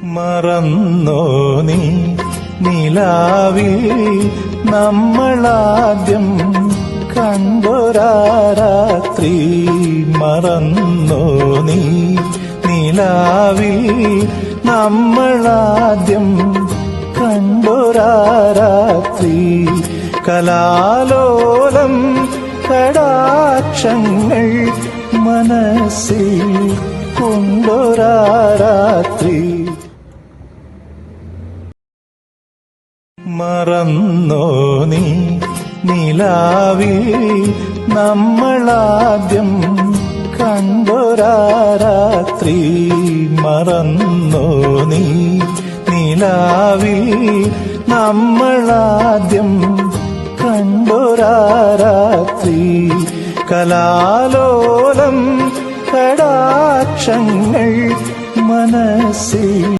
മറന്നോ നീ നിലാവിൽ നമ്മളാദ്യം കണ്ടൊരാ രാത്രി? മറന്നോ നീ നിലാവിൽ നമ്മളാദ്യം കണ്ടൊരാ രാത്രി? കലാലോലം കടാക്ഷങ്ങൾ മനസ്സിൽ കൊണ്ടൊരാ രാത്രി. മറന്നോ നീ നിലാവിൽ നമ്മളാദ്യം കണ്ടൊരാ രാത്രി? മറന്നോ നീ നിലാവിൽ നമ്മളാദ്യം കണ്ടൊരാ രാത്രി? കലാലോലം കടാക്ഷങ്ങൾ മനസ്സിൽ